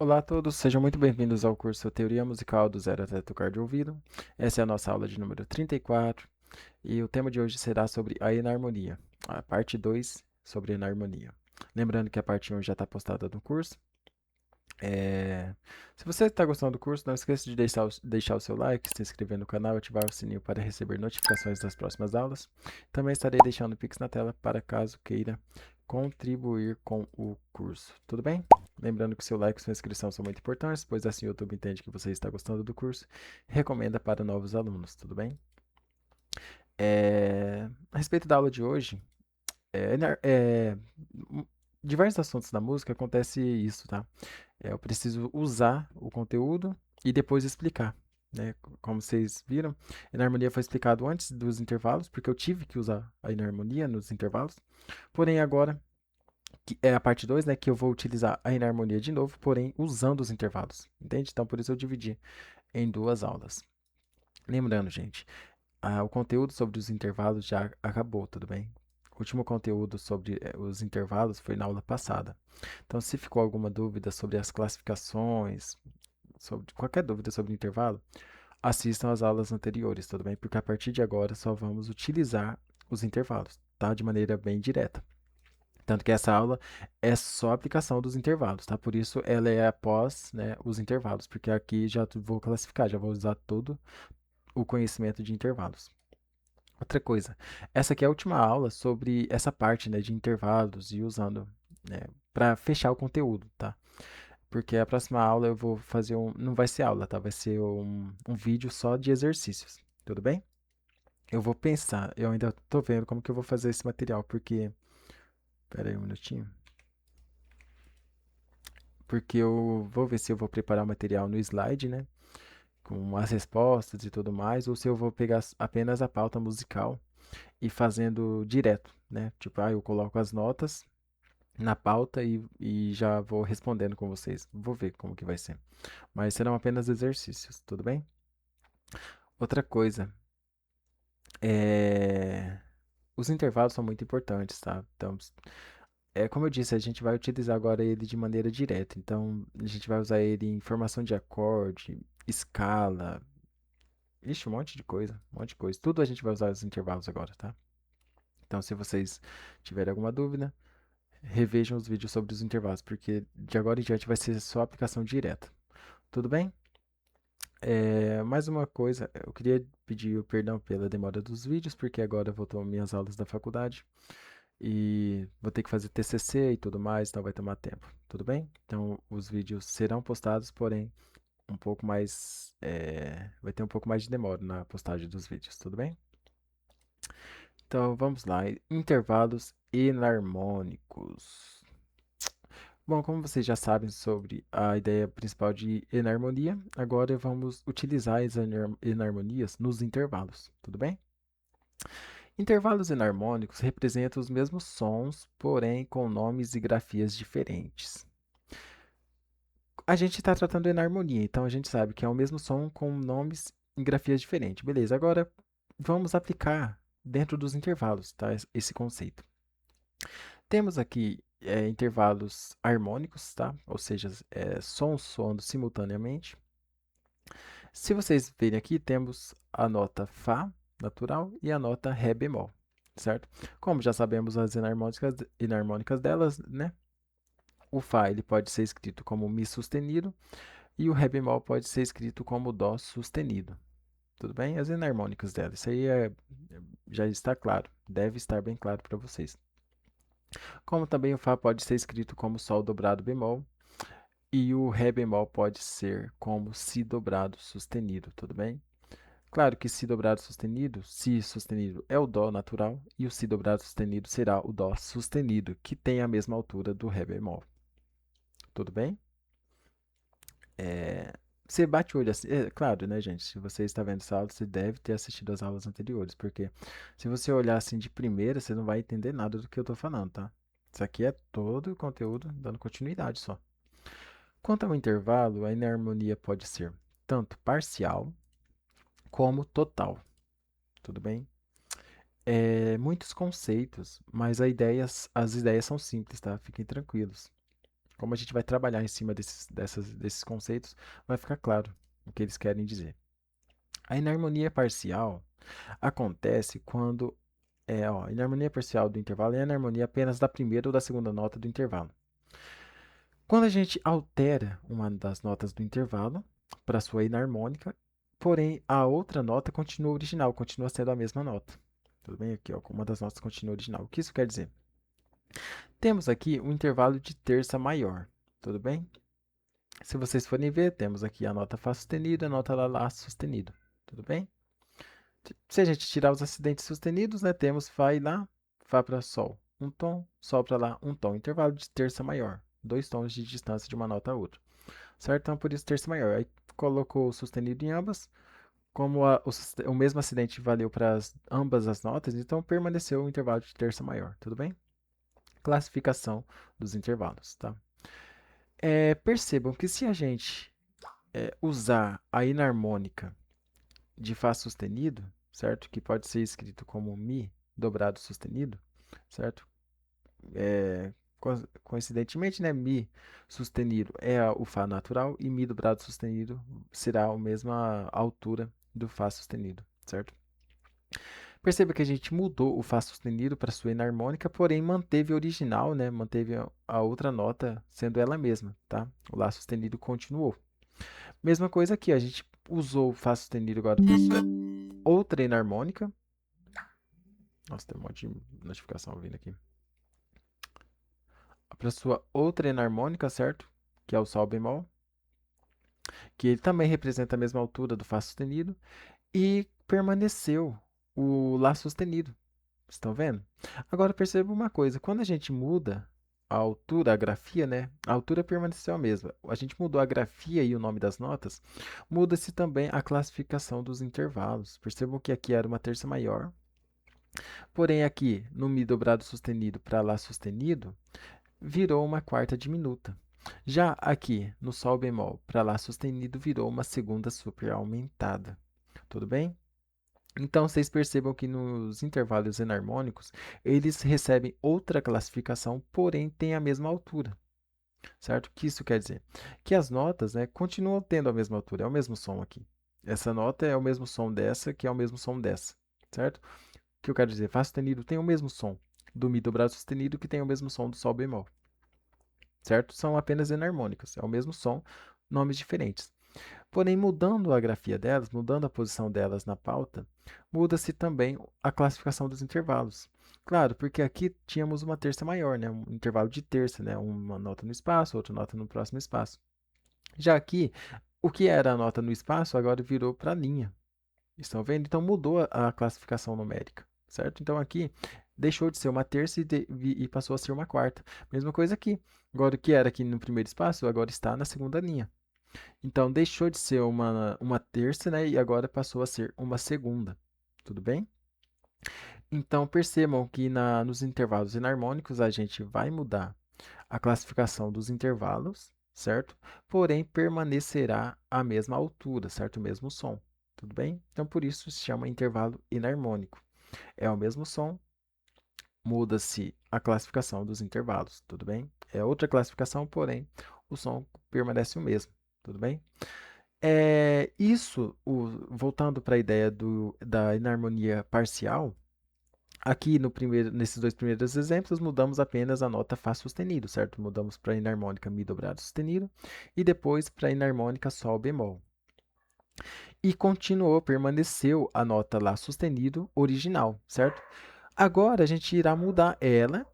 Olá a todos, sejam muito bem-vindos ao curso Teoria Musical do Zero até Tocar de Ouvido. Essa é a nossa aula de número 34 e o tema de hoje será sobre a enarmonia, a parte 2 sobre enarmonia. Lembrando que a parte 1 já está postada no curso. É, Se você está gostando do curso, não esqueça de deixar o seu like, se inscrever no canal e ativar o sininho para receber notificações das próximas aulas. Também estarei deixando o Pix na tela para caso queira contribuir com o curso. Tudo bem? Lembrando que seu like e sua inscrição são muito importantes, pois assim o YouTube entende que você está gostando do curso e recomenda para novos alunos. Tudo bem? A respeito da aula de hoje, é, enar- é, m- diversos assuntos da música acontece isso, tá? Eu preciso usar o conteúdo e depois explicar, né? Como vocês viram, a enarmonia foi explicado antes dos intervalos, porque eu tive que usar a enarmonia nos intervalos. Porém, agora, que é a parte 2, né, que eu vou utilizar a enarmonia de novo, porém usando os intervalos, entende? Então, por isso eu dividi em duas aulas. Lembrando, gente, o conteúdo sobre os intervalos já acabou, tudo bem? O último conteúdo sobre os intervalos foi na aula passada. Então, se ficou alguma dúvida sobre as classificações, sobre qualquer dúvida sobre o intervalo, assistam às aulas anteriores, tudo bem? Porque a partir de agora só vamos utilizar os intervalos, tá? De maneira bem direta. Tanto que essa aula é só a aplicação dos intervalos, tá? Por isso ela é após, né, os intervalos, porque aqui já vou classificar, já vou usar todo o conhecimento de intervalos. Outra coisa, essa aqui é a última aula sobre essa parte, né, de intervalos e usando, né, para fechar o conteúdo, tá? Porque a próxima aula eu vou fazer um. Não vai ser aula, tá? Vai ser um vídeo só de exercícios. Tudo bem? Eu vou pensar. Eu ainda tô vendo como que eu vou fazer esse material. Porque. Pera aí um minutinho. Porque eu vou ver se eu vou preparar o material no slide, né? Com as respostas e tudo mais. Ou se eu vou pegar apenas a pauta musical e fazendo direto, né? Tipo, eu coloco as notas na pauta e já vou respondendo com vocês. Vou ver como que vai ser. Mas serão apenas exercícios, tudo bem? Outra coisa, é... os intervalos são muito importantes, tá? Então, como eu disse, a gente vai utilizar agora ele de maneira direta. Então, a gente vai usar ele em formação de acorde, escala, ixi, um monte de coisa, um monte de coisa. Tudo a gente vai usar os intervalos agora, tá? Então, se vocês tiverem alguma dúvida, revejam os vídeos sobre os intervalos, porque de agora em diante vai ser só aplicação direta. Tudo bem? Mais uma coisa, eu queria pedir o perdão pela demora dos vídeos, porque agora voltou minhas aulas da faculdade e vou ter que fazer TCC e tudo mais, então vai tomar tempo, tudo bem? Então os vídeos serão postados, porém um pouco mais, vai ter um pouco mais de demora na postagem dos vídeos, tudo bem? Então vamos lá, intervalos enarmônicos. Bom, como vocês já sabem sobre a ideia principal de enarmonia, agora vamos utilizar as enarmonias nos intervalos, tudo bem? Intervalos enarmônicos representam os mesmos sons, porém com nomes e grafias diferentes. A gente está tratando de enarmonia, então a gente sabe que é o mesmo som com nomes e grafias diferentes. Beleza, agora vamos aplicar dentro dos intervalos, tá? Esse conceito. Temos aqui intervalos harmônicos, tá? Ou seja, sons soando simultaneamente. Se vocês verem aqui, temos a nota Fá natural e a nota Ré bemol, certo? Como já sabemos as enarmônicas delas, né? O Fá ele pode ser escrito como Mi sustenido e o Ré bemol pode ser escrito como Dó sustenido. Tudo bem? As enarmônicas delas. Isso aí já está claro, deve estar bem claro para vocês. Como também o Fá pode ser escrito como Sol dobrado bemol e o Ré bemol pode ser como Si dobrado sustenido, tudo bem? Claro que Si dobrado sustenido, Si sustenido é o Dó natural e o Si dobrado sustenido será o Dó sustenido, que tem a mesma altura do Ré bemol. Tudo bem? É, Você bate o olho assim, claro, né, gente? Se você está vendo essa aula, você deve ter assistido às aulas anteriores, porque se você olhar assim de primeira, você não vai entender nada do que eu estou falando, tá? Isso aqui é todo o conteúdo dando continuidade só. Quanto ao intervalo, a inarmonia pode ser tanto parcial como total, tudo bem? Muitos conceitos, mas as ideias são simples, tá? Fiquem tranquilos. Como a gente vai trabalhar em cima desses conceitos, vai ficar claro o que eles querem dizer. A inarmonia parcial acontece quando a inarmonia parcial do intervalo é a inarmonia apenas da primeira ou da segunda nota do intervalo. Quando a gente altera uma das notas do intervalo para sua inarmônica, porém a outra nota continua original, continua sendo a mesma nota. Tudo bem? Aqui, ó, uma das notas continua original. O que isso quer dizer? Temos aqui um intervalo de terça maior. Tudo bem? Se vocês forem ver, temos aqui a nota Fá sustenido e a nota Lá sustenido. Tudo bem? Se a gente tirar os acidentes sustenidos, né, temos Fá e Lá, Fá para Sol, um tom, Sol para Lá, um tom. Intervalo de terça maior, 2 tons de distância de uma nota a outra. Certo? Então, por isso, terça maior. Aí colocou o sustenido em ambas. Como o mesmo acidente valeu para ambas as notas, então permaneceu o intervalo de terça maior. Tudo bem? Classificação dos intervalos. Tá? Percebam que se a gente usar a inarmônica de Fá sustenido, certo? Que pode ser escrito como Mi dobrado sustenido, certo? É, coincidentemente, né? Mi sustenido é o Fá natural e Mi dobrado sustenido será a mesma altura do Fá sustenido, certo? Perceba que a gente mudou o Fá sustenido para sua enarmônica, porém manteve a original, né? Manteve a outra nota sendo ela mesma, tá? O Lá sustenido continuou. Mesma coisa aqui, a gente usou o Fá sustenido agora para sua outra enarmônica. Nossa, tem um monte de notificação vindo aqui. Para sua outra enarmônica, certo? Que é o Sol bemol, que ele também representa a mesma altura do Fá sustenido, e permaneceu o Lá sustenido. Estão vendo? Agora perceba uma coisa, quando a gente muda a altura, a grafia, né? A altura permaneceu a mesma. A gente mudou a grafia e o nome das notas, muda-se também a classificação dos intervalos. Percebam que aqui era uma terça maior, porém aqui no Mi dobrado sustenido para Lá sustenido, virou uma quarta diminuta. Já aqui no Sol bemol para Lá sustenido, virou uma segunda super aumentada. Tudo bem? Então, vocês percebam que nos intervalos enarmônicos, eles recebem outra classificação, porém têm a mesma altura, certo? O que isso quer dizer? Que as notas, né, continuam tendo a mesma altura, é o mesmo som aqui. Essa nota é o mesmo som dessa, que é o mesmo som dessa, certo? O que eu quero dizer? Fá sustenido tem o mesmo som do Mi dobrado sustenido, que tem o mesmo som do Sol bemol, certo? São apenas enarmônicas, é o mesmo som, nomes diferentes. Porém, mudando a grafia delas, mudando a posição delas na pauta, muda-se também a classificação dos intervalos. Claro, porque aqui tínhamos uma terça maior, né? Um intervalo de terça, né? Uma nota no espaço, outra nota no próximo espaço. Já aqui, o que era a nota no espaço agora virou para a linha. Estão vendo? Então mudou a classificação numérica, certo? Então aqui deixou de ser uma terça e passou a ser uma quarta. Mesma coisa aqui. Agora o que era aqui no primeiro espaço, agora está na segunda linha. Então, deixou de ser uma terça, né? E agora passou a ser uma segunda. Tudo bem? Então, percebam que nos intervalos enarmônicos a gente vai mudar a classificação dos intervalos, certo? Porém, permanecerá a mesma altura, certo? O mesmo som. Tudo bem? Então, por isso se chama intervalo enarmônico. É o mesmo som, muda-se a classificação dos intervalos. Tudo bem? É outra classificação, porém, o som permanece o mesmo. Tudo bem? Isso, voltando para a ideia da inarmonia parcial, aqui nesses dois primeiros exemplos, mudamos apenas a nota Fá sustenido, certo? Mudamos para a inarmônica Mi dobrado sustenido e depois para a inarmônica Sol bemol. E continuou, permaneceu a nota Lá sustenido original, certo? Agora a gente irá mudar ela,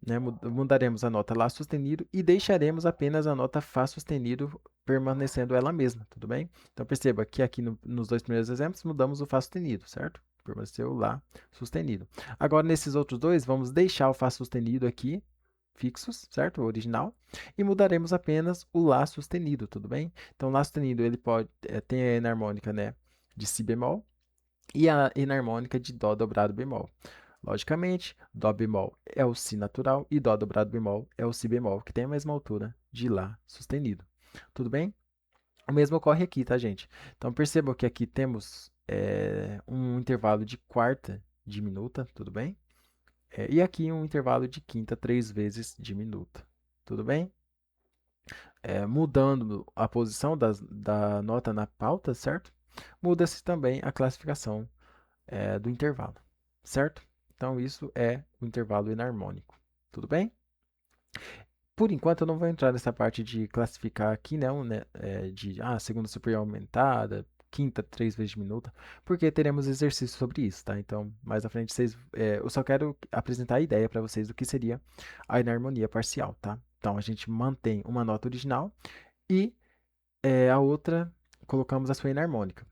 né? Mudaremos a nota Lá sustenido e deixaremos apenas a nota Fá sustenido permanecendo ela mesma, tudo bem? Então perceba que aqui nos dois primeiros exemplos mudamos o Fá sustenido, certo? Permaneceu Lá sustenido. Agora nesses outros dois, vamos deixar o Fá sustenido aqui fixos, certo? O original, e mudaremos apenas o Lá sustenido, tudo bem? Então Lá sustenido ele pode tem a enarmônica, né, de Si bemol e a enarmônica de Dó dobrado bemol. Logicamente, Dó bemol é o Si natural e Dó dobrado bemol é o Si bemol, que tem a mesma altura de Lá sustenido. Tudo bem? O mesmo ocorre aqui, tá, gente? Então percebam que aqui temos um intervalo de quarta diminuta, tudo bem? E aqui um intervalo de quinta 3 vezes diminuta. Tudo bem? mudando a posição da nota na pauta, certo? Muda-se também a classificação do intervalo, certo? Então, isso é o intervalo enarmônico. Tudo bem? Por enquanto, eu não vou entrar nessa parte de classificar aqui, não, né? De segunda superior aumentada, quinta, 3 vezes diminuta, porque teremos exercício sobre isso, tá? Então, mais à frente, eu só quero apresentar a ideia para vocês do que seria a enarmonia parcial, tá? Então, a gente mantém uma nota original e a outra colocamos a sua enarmônica.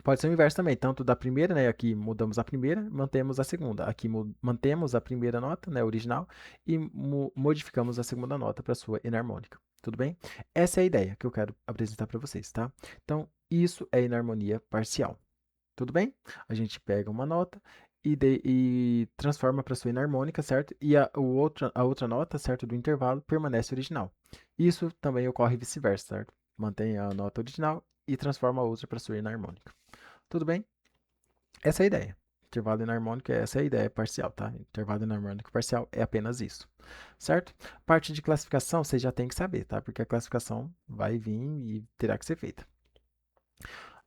Pode ser o inverso também, tanto da primeira, né? Aqui mudamos a primeira, mantemos a segunda. Aqui mantemos a primeira nota, né? Original, e modificamos a segunda nota para sua enarmônica. Tudo bem? Essa é a ideia que eu quero apresentar para vocês, tá? Então, isso é enarmonia parcial. Tudo bem? A gente pega uma nota e transforma para sua enarmônica, certo? E a outra nota, certo, do intervalo permanece original. Isso também ocorre vice-versa, certo? Mantém a nota original e transforma a outra para sua enarmônica. Tudo bem? Essa é a ideia. Intervalo enarmônico, essa é a ideia parcial, tá? Intervalo enarmônico parcial é apenas isso, certo? Parte de classificação você já tem que saber, tá? Porque a classificação vai vir e terá que ser feita.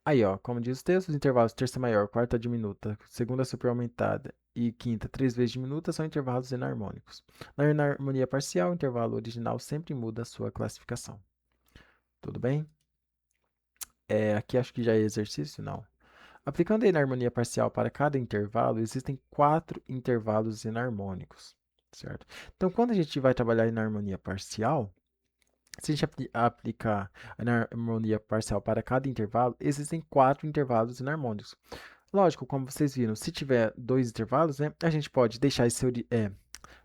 Aí, ó, como diz o texto, os intervalos terça maior, quarta diminuta, segunda super aumentada e quinta 3 vezes diminuta são intervalos enarmônicos. Na enarmonia parcial, o intervalo original sempre muda a sua classificação. Tudo bem? Aqui acho que já é exercício? Não. Aplicando a enarmonia parcial para cada intervalo, existem 4 intervalos enarmônicos, certo? Então, quando a gente vai trabalhar em enarmonia parcial, se a gente aplicar a enarmonia parcial para cada intervalo, existem 4 intervalos enarmônicos. Lógico, como vocês viram, se tiver 2 intervalos, né, a gente pode deixar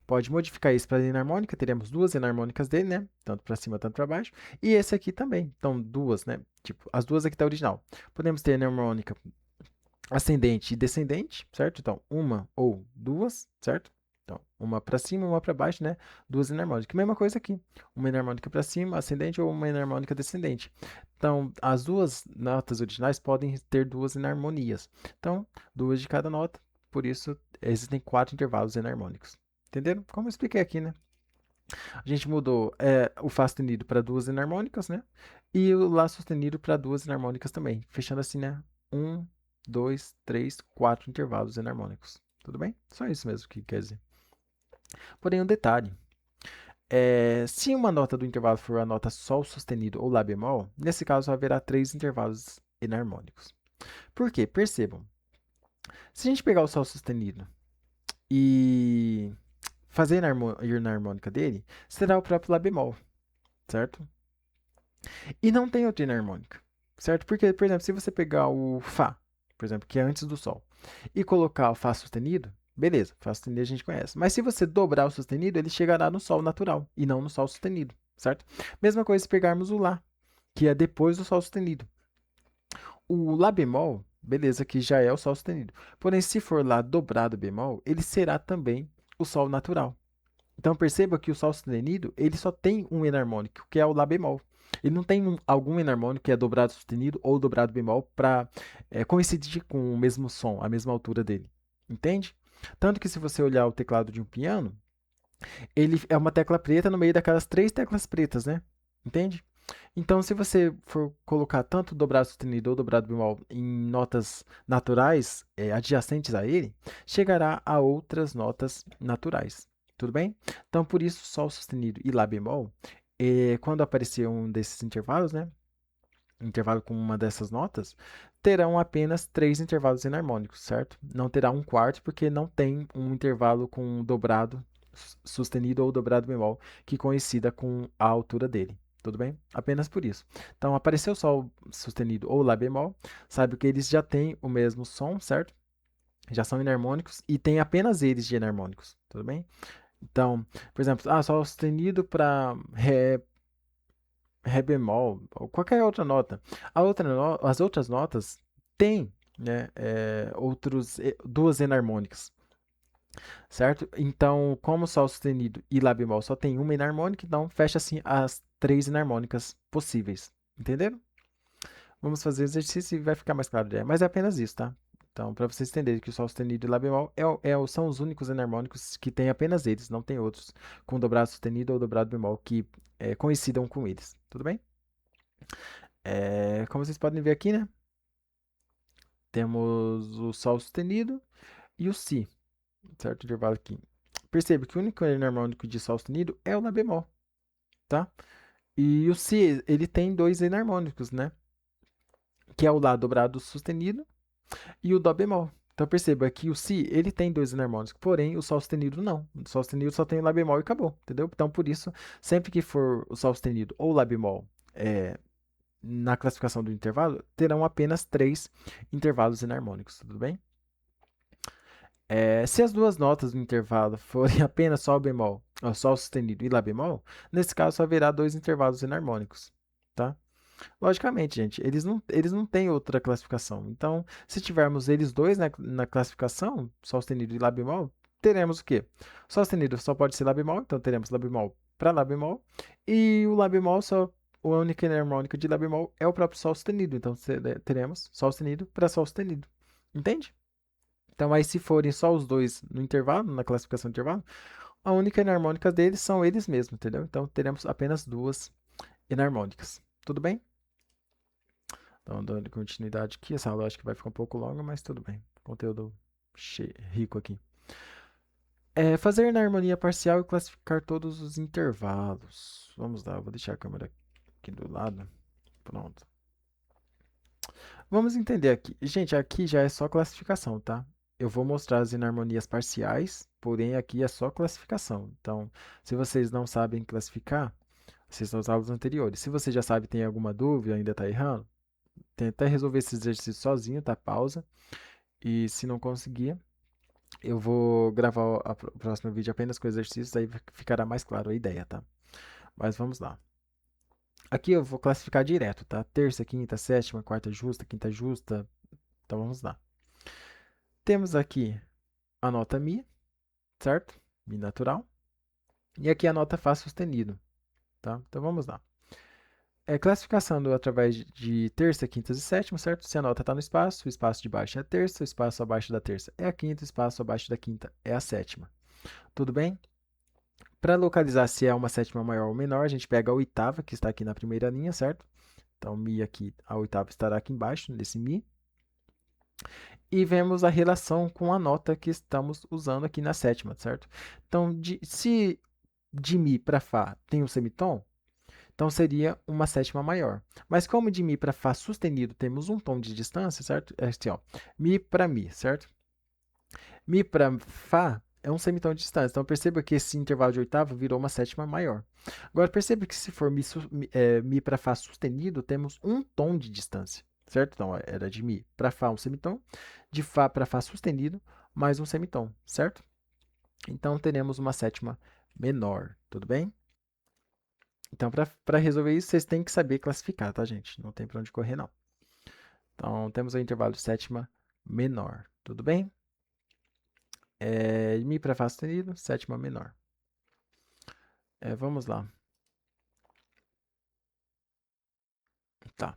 pode modificar isso para enarmônica, teremos 2 enarmônicas dele, né? Tanto para cima, tanto para baixo. E esse aqui também, então 2, né? Tipo, as duas aqui tá original. Podemos ter enarmônica ascendente e descendente, certo? Então, uma ou duas, certo? Então, uma para cima, uma para baixo, né? Duas enarmônicas. Mesma coisa aqui. Uma enarmônica para cima, ascendente, ou uma enarmônica descendente. Então, as duas notas originais podem ter duas enarmonias. Então, duas de cada nota. Por isso, existem 4 intervalos enarmônicos. Entenderam? Como eu expliquei aqui, né? A gente mudou o Fá sustenido para duas enarmônicas, né? E o Lá sustenido para duas enarmônicas também. Fechando assim, né? 1, 2, 3, 4 intervalos enarmônicos. Tudo bem? Só isso mesmo que quer dizer. Porém, um detalhe. Se uma nota do intervalo for a nota Sol sustenido ou Lá bemol, nesse caso haverá 3 intervalos enarmônicos. Por quê? Percebam. Se a gente pegar o Sol sustenido e fazer a enarmônica dele, será o próprio Lá bemol, certo? E não tem outra enarmônica, certo? Porque, por exemplo, se você pegar o Fá, por exemplo, que é antes do Sol, e colocar o Fá sustenido, beleza, Fá sustenido a gente conhece. Mas se você dobrar o sustenido, ele chegará no Sol natural e não no Sol sustenido, certo? Mesma coisa se pegarmos o Lá, que é depois do Sol sustenido. O Lá bemol, beleza, que já é o Sol sustenido. Porém, se for Lá dobrado bemol, ele será também o Sol natural. Então perceba que o Sol sustenido ele só tem um enarmônico, que é o Lá bemol. Ele não tem algum enarmônico que é dobrado sustenido ou dobrado bemol para coincidir com o mesmo som, a mesma altura dele. Entende? Tanto que se você olhar o teclado de um piano, ele é uma tecla preta no meio daquelas 3 teclas pretas, né? Entende? Então, se você for colocar tanto dobrado sustenido ou dobrado bemol em notas naturais adjacentes a ele, chegará a outras notas naturais. Tudo bem? Então, por isso, Sol sustenido e Lá bemol, quando aparecer um desses intervalos, né? Intervalo com uma dessas notas, terão apenas 3 intervalos enarmônicos, certo? Não terá um quarto, porque não tem um intervalo com dobrado sustenido ou dobrado bemol que coincida com a altura dele. Tudo bem? Apenas por isso. Então, apareceu Sol sustenido ou Lá bemol, sabe que eles já têm o mesmo som, certo? Já são enarmônicos e tem apenas eles de enarmônicos. Tudo bem? Então, por exemplo, Sol sustenido para Ré bemol, ou qualquer outra nota. As outras notas têm, né, duas enarmônicas, certo? Então, como Sol sustenido e Lá bemol só tem uma enarmônica, então fecha assim as 3 enarmônicas possíveis. Entenderam? Vamos fazer o exercício e vai ficar mais claro. Mas é apenas isso, tá? Então, para vocês entenderem que o Sol sustenido e Lá bemol são os únicos enarmônicos que tem apenas eles, não tem outros com dobrado sustenido ou dobrado bemol que coincidam com eles. Tudo bem? Como vocês podem ver aqui, né? Temos o Sol sustenido e o Si, certo? Intervalo aqui. Perceba que o único enarmônico de Sol sustenido é o Lá bemol, tá? E o Si, ele tem dois enarmônicos, né? Que é o Lá dobrado sustenido e o Dó bemol. Então perceba que o Si, ele tem dois enarmônicos, porém o Sol sustenido não. O Sol sustenido só tem o Lá bemol e acabou, entendeu? Então por isso, sempre que for o Sol sustenido ou Lá bemol na classificação do intervalo, terão apenas três intervalos enarmônicos, tudo bem? Se as duas notas do intervalo forem apenas Sol bemol, ou Sol sustenido e Lá bemol, nesse caso só haverá dois intervalos enarmônicos, tá? Logicamente, gente, eles não têm outra classificação. Então, se tivermos eles dois na classificação, Sol sustenido e Lá bemol, teremos o quê? Sol sustenido só pode ser Lá bemol, então teremos Lá bemol para Lá bemol, e o Lá bemol só. A única harmônica de Lá bemol é o próprio Sol sustenido. Então teremos Sol sustenido para Sol sustenido. Entende? Então, aí, se forem só os dois no intervalo, na classificação do intervalo, a única enarmônica deles são eles mesmos, entendeu? Então, teremos apenas duas enarmônicas. Tudo bem? Então, dando continuidade aqui, essa aula acho que vai ficar um pouco longa, mas tudo bem. Conteúdo rico aqui. Fazer na harmonia parcial e classificar todos os intervalos. Vamos lá, vou deixar a câmera aqui do lado. Pronto. Vamos entender aqui. Gente, aqui já é só classificação, tá? Eu vou mostrar as inarmonias parciais, porém aqui é só classificação. Então, se vocês não sabem classificar, assistam as aulas anteriores. Se você já sabe, tem alguma dúvida, ainda está errando, tenta resolver esse exercício sozinho, tá? Pausa. E se não conseguir, eu vou gravar o próximo vídeo apenas com exercícios, aí ficará mais claro a ideia, tá? Mas vamos lá. Aqui eu vou classificar direto, tá? Terça, quinta, sétima, quarta justa, quinta justa. Então vamos lá. Temos aqui a nota Mi, certo? Mi natural. E aqui a nota Fá sustenido, tá? Então vamos lá. Classificação através de terça, quintas e sétima, certo? Se a nota está no espaço, o espaço de baixo é a terça, o espaço abaixo da terça é a quinta, o espaço abaixo da quinta é a sétima. Tudo bem? Para localizar se é uma sétima maior ou menor, a gente pega a oitava, que está aqui na primeira linha, certo? Então, Mi aqui, a oitava estará aqui embaixo, nesse Mi. E vemos a relação com a nota que estamos usando aqui na sétima, certo? Então, se de Mi para Fá tem um semitom, então seria uma sétima maior. Mas como de Mi para Fá sustenido temos um tom de distância, certo? É assim, ó, Mi para Mi, certo? Mi para Fá é um semitom de distância. Então perceba que esse intervalo de oitava virou uma sétima maior. Agora perceba que se for Mi para Fá sustenido, temos um tom de distância, certo? Então era de Mi para Fá um semitom, de Fá para Fá sustenido, mais um semitom, certo? Então teremos uma sétima menor, tudo bem? Então, para resolver isso, vocês têm que saber classificar, tá, gente? Não tem para onde correr, não. Então, temos o intervalo de sétima menor, tudo bem? Mi para Fá sustenido, sétima menor. Vamos lá. Tá.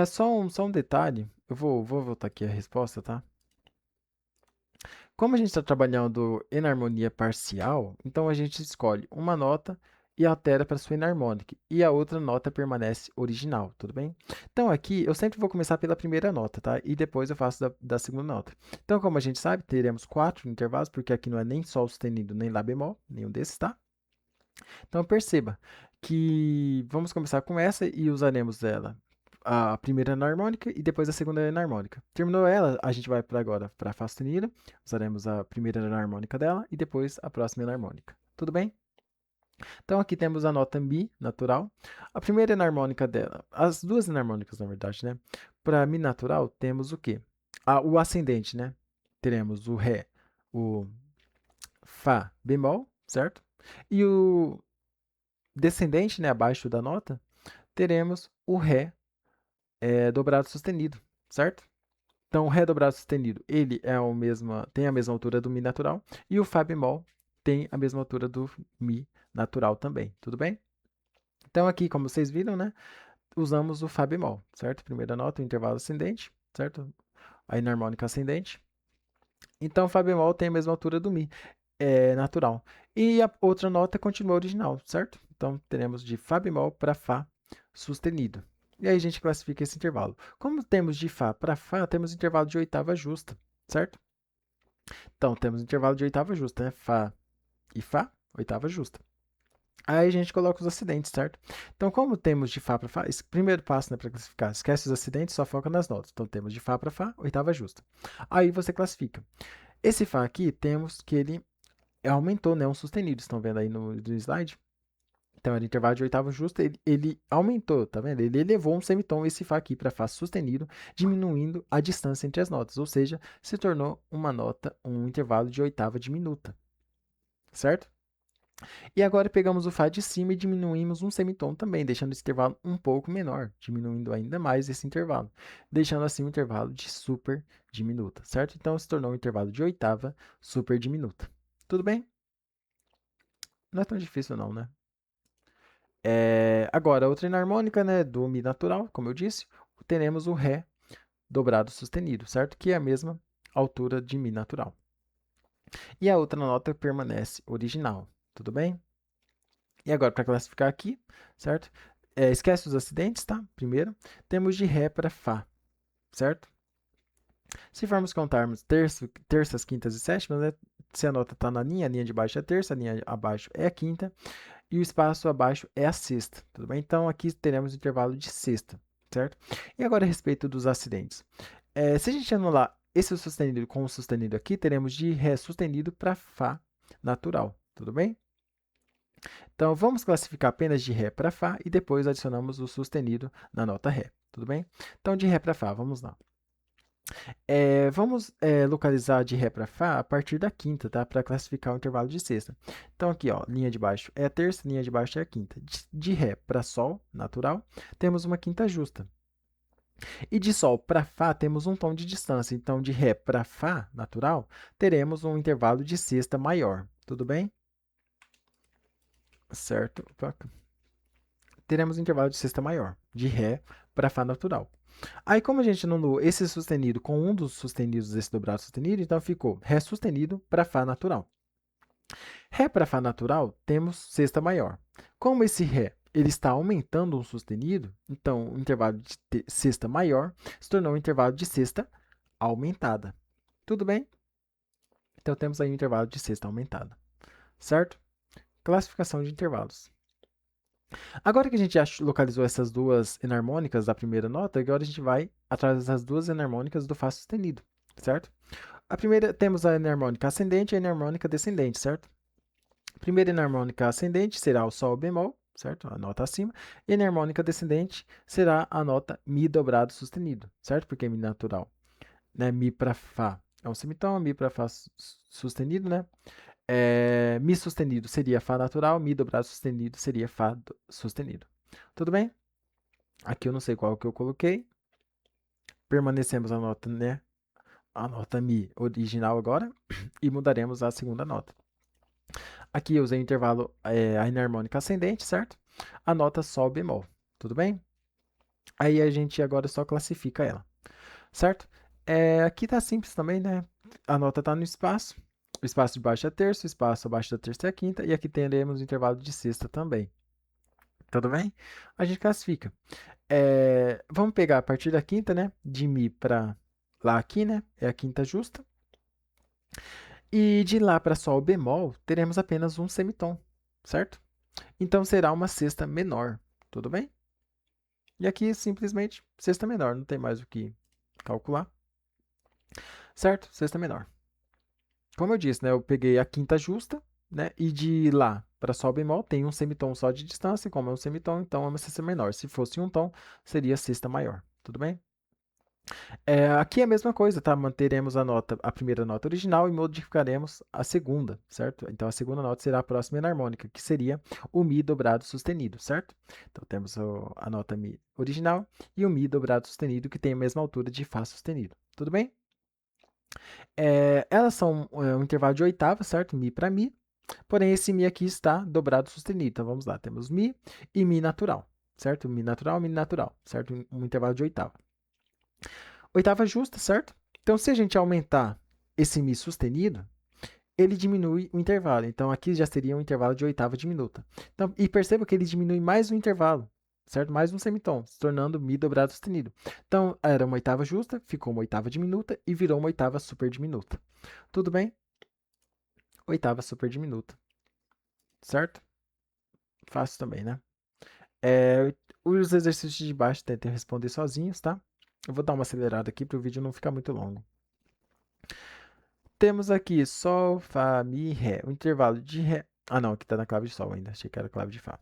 Só um detalhe. Eu vou voltar aqui a resposta, tá? Como a gente está trabalhando enarmonia parcial, então a gente escolhe uma nota e altera para sua enarmônica, e a outra nota permanece original, tudo bem? Então aqui eu sempre vou começar pela primeira nota, tá? E depois eu faço da segunda nota. Então, como a gente sabe, teremos quatro intervalos, porque aqui não é nem Sol sustenido, nem Lá bemol, nenhum desses, tá? Então perceba que vamos começar com essa e usaremos ela a primeira enarmônica e depois a segunda enarmônica. Terminou ela, a gente vai para agora para a Fá sustenido, usaremos a primeira enarmônica dela e depois a próxima enarmônica. Tudo bem? Então aqui temos a nota Mi natural. A primeira enarmônica dela, as duas enarmônicas na verdade, né? Para Mi natural temos o quê? O ascendente, né? Teremos o Ré, o Fá bemol, certo? E o descendente, né, abaixo da nota, teremos o Ré dobrado sustenido, certo? Então, o Ré dobrado sustenido, ele tem a mesma altura do Mi natural, e o Fá bemol tem a mesma altura do Mi natural também, tudo bem? Então, aqui, como vocês viram, né, usamos o Fá bemol, certo? Primeira nota, o intervalo ascendente, certo? a enarmônica ascendente. Então, Fá bemol tem a mesma altura do Mi, natural. E a outra nota continua original, certo? Então, teremos de Fá bemol para Fá sustenido. E aí a gente classifica esse intervalo. Como temos de Fá para Fá, temos intervalo de oitava justa, certo? Então, temos intervalo de oitava justa, né? Fá e Fá, oitava justa. Aí a gente coloca os acidentes, certo? Então, como temos de Fá para Fá, esse primeiro passo, né, para classificar, esquece os acidentes, só foca nas notas. Então, temos de Fá para Fá, oitava justa. Aí você classifica. Esse Fá aqui, temos que ele aumentou, né, um sustenido. Estão vendo aí no slide? Então, era intervalo de oitava justa, ele aumentou, tá vendo? Ele elevou um semitom, esse Fá aqui, para Fá sustenido, diminuindo a distância entre as notas, ou seja, se tornou uma nota, um intervalo de oitava diminuta, certo? E agora pegamos o Fá de cima e diminuímos um semitom também, deixando esse intervalo um pouco menor, diminuindo ainda mais esse intervalo, deixando assim um intervalo de super diminuta, certo? Então, se tornou um intervalo de oitava super diminuta. Tudo bem? Não é tão difícil não, né? Agora, outra enarmônica, né, do Mi natural, como eu disse, teremos o Ré dobrado sustenido, certo? Que é a mesma altura de Mi natural. E a outra nota permanece original, tudo bem? E agora, para classificar aqui, certo? Esquece os acidentes, tá? Primeiro, temos de Ré para Fá, certo? Se formos contarmos terças, quintas e sétimas, né? Se a nota está na linha, a linha de baixo é a terça, a linha abaixo é a quinta, e o espaço abaixo é a sexta, tudo bem? Então, aqui teremos o intervalo de sexta, certo? E agora, a respeito dos acidentes. Se a gente anular esse sustenido com o sustenido aqui, teremos de Ré sustenido para Fá natural, tudo bem? Então, vamos classificar apenas de Ré para Fá e depois adicionamos o sustenido na nota Ré, tudo bem? Então, de Ré para Fá, vamos lá. Vamos localizar de Ré para Fá a partir da quinta, tá? Para classificar o intervalo de sexta. Então, aqui, ó, linha de baixo é a terça, linha de baixo é a quinta. De Ré para Sol, natural, temos uma quinta justa. E de Sol para Fá temos um tom de distância. Então, de Ré para Fá, natural, teremos um intervalo de sexta maior. Tudo bem? Certo? Teremos um intervalo de sexta maior, de Ré para Fá natural. Aí, como a gente anulou esse sustenido com um dos sustenidos desse dobrado sustenido, então ficou Ré sustenido para Fá natural. Ré para Fá natural, temos sexta maior. Como esse Ré ele está aumentando um sustenido, então o intervalo de sexta maior se tornou um intervalo de sexta aumentada. Tudo bem? Então temos aí um intervalo de sexta aumentada. Certo? Classificação de intervalos. Agora que a gente já localizou essas duas enarmônicas da primeira nota, agora a gente vai atrás das duas enarmônicas do Fá sustenido, certo? A primeira, temos a enarmônica ascendente e a enarmônica descendente, certo? A primeira enarmônica ascendente será o Sol bemol, certo? A nota acima. E a enarmônica descendente será a nota Mi dobrado sustenido, certo? Porque é Mi natural, né? Mi para Fá é um semitom, Mi para Fá sustenido, né? Mi sustenido seria Fá natural, Mi dobrado sustenido seria Fá sustenido. Tudo bem? Aqui eu não sei qual que eu coloquei. Permanecemos a nota, né? A nota Mi original agora e mudaremos a segunda nota. Aqui eu usei o intervalo a enarmônica ascendente, certo? A nota Sol bemol, tudo bem? Aí a gente agora só classifica ela, certo? Aqui tá simples também, né? A nota está no espaço, o espaço de baixo é terça, o espaço abaixo da terça é a quinta, e aqui teremos o intervalo de sexta também. Tudo bem? A gente classifica. Vamos pegar a partir da quinta, né? De Mi para lá aqui, né? É a quinta justa. E de lá para Sol bemol, teremos apenas um semitom, certo? Então será uma sexta menor, tudo bem? E aqui simplesmente sexta menor, não tem mais o que calcular, certo? Sexta menor. Como eu disse, né? Eu peguei a quinta justa, né? E de lá para Sol bemol tem um semitom só de distância, como é um semitom, então é uma sexta menor. Se fosse um tom, seria sexta maior, tudo bem? Aqui é a mesma coisa, tá? Manteremos a primeira nota original e modificaremos a segunda, certo? Então a segunda nota será a próxima enarmônica, que seria o Mi dobrado sustenido, certo? Então temos a nota Mi original e o Mi dobrado sustenido, que tem a mesma altura de Fá sustenido. Tudo bem? Elas são um intervalo de oitava, certo? Mi para Mi. Porém, esse Mi aqui está dobrado sustenido. Então vamos lá, temos Mi e Mi natural, certo? Mi natural, certo? Um intervalo de oitava. Oitava justa, certo? Então, se a gente aumentar esse Mi sustenido, ele diminui o intervalo. Então, aqui já seria um intervalo de oitava diminuta. Então, e perceba que ele diminui mais um intervalo, certo? Mais um semitom, se tornando Mi dobrado sustenido. Então, era uma oitava justa, ficou uma oitava diminuta e virou uma oitava super diminuta. Tudo bem? Oitava super diminuta, certo? Fácil também, né? Os exercícios de baixo tentem responder sozinhos, tá? Eu vou dar uma acelerada aqui para o vídeo não ficar muito longo. Temos aqui Sol, Fá, Mi, Ré. O intervalo de Ré. Ah, não, aqui está na clave de Sol ainda. Achei que era clave de Fá.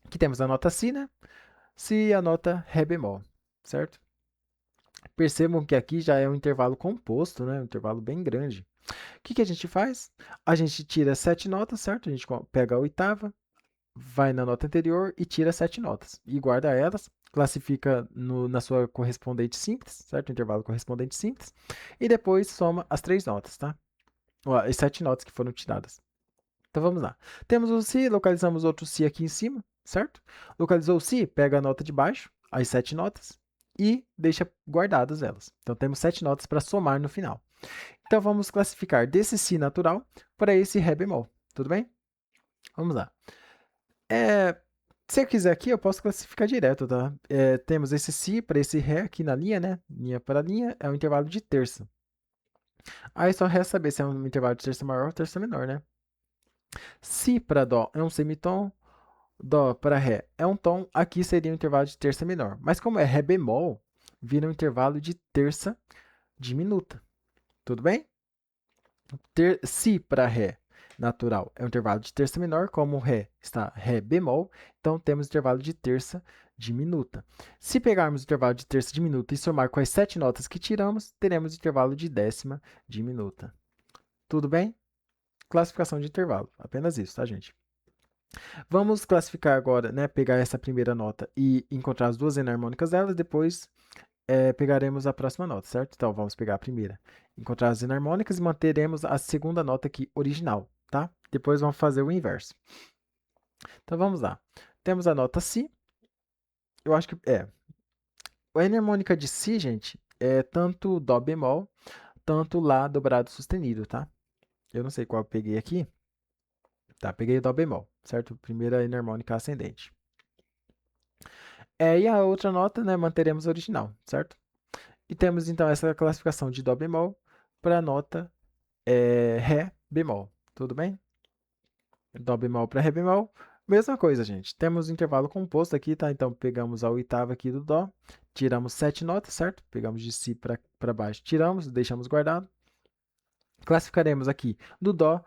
Aqui temos a nota Si, né? Si e a nota Ré bemol, certo? Percebam que aqui já é um intervalo composto, né? Um intervalo bem grande. O que a gente faz? A gente tira 7 notas, certo? A gente pega a oitava, vai na nota anterior e tira 7 notas. E guarda elas, classifica na sua correspondente simples, certo? Intervalo correspondente simples. E depois soma as 3 notas, tá? As 7 notas que foram tiradas. Então vamos lá. Temos o Si, localizamos outro Si aqui em cima, certo? Localizou o Si, pega a nota de baixo, as 7 notas, e deixa guardadas elas. Então temos 7 notas para somar no final. Então vamos classificar desse Si natural para esse Ré bemol. Tudo bem? Vamos lá. Se eu quiser aqui, eu posso classificar direto, tá? Temos esse Si para esse Ré aqui na linha, né? Linha para linha, é um intervalo de terça. Aí só resta saber se é um intervalo de terça maior ou terça menor, né? Si para Dó é um semitom, Dó para Ré é um tom, aqui seria um intervalo de terça menor. Mas como é Ré bemol, vira um intervalo de terça diminuta. Tudo bem? Si para Ré natural é um intervalo de terça menor, como o Ré está Ré bemol, então temos intervalo de terça diminuta. Se pegarmos o intervalo de terça diminuta e somar com as 7 notas que tiramos, teremos intervalo de décima diminuta. Tudo bem? Classificação de intervalo, apenas isso, tá, gente? Vamos classificar agora, né? Pegar essa primeira nota e encontrar as duas enarmônicas delas, depois pegaremos a próxima nota, certo? Então vamos pegar a primeira, encontrar as enarmônicas e manteremos a segunda nota aqui original, tá? Depois vamos fazer o inverso. Então vamos lá. Temos a nota Si. Eu acho que a enarmônica de Si, gente, é tanto Dó bemol, tanto Lá dobrado sustenido, tá? Eu não sei qual eu peguei aqui. Tá, peguei o Dó bemol, certo? Primeira enarmônica ascendente. E a outra nota, né, manteremos a original, certo? E temos então essa classificação de Dó bemol para a nota Ré bemol. Tudo bem? Dó bemol para Ré bemol. Mesma coisa, gente. Temos um intervalo composto aqui, tá? Então pegamos a oitava aqui do Dó, tiramos 7 notas, certo? Pegamos de Si para baixo, tiramos, deixamos guardado. Classificaremos aqui do Dó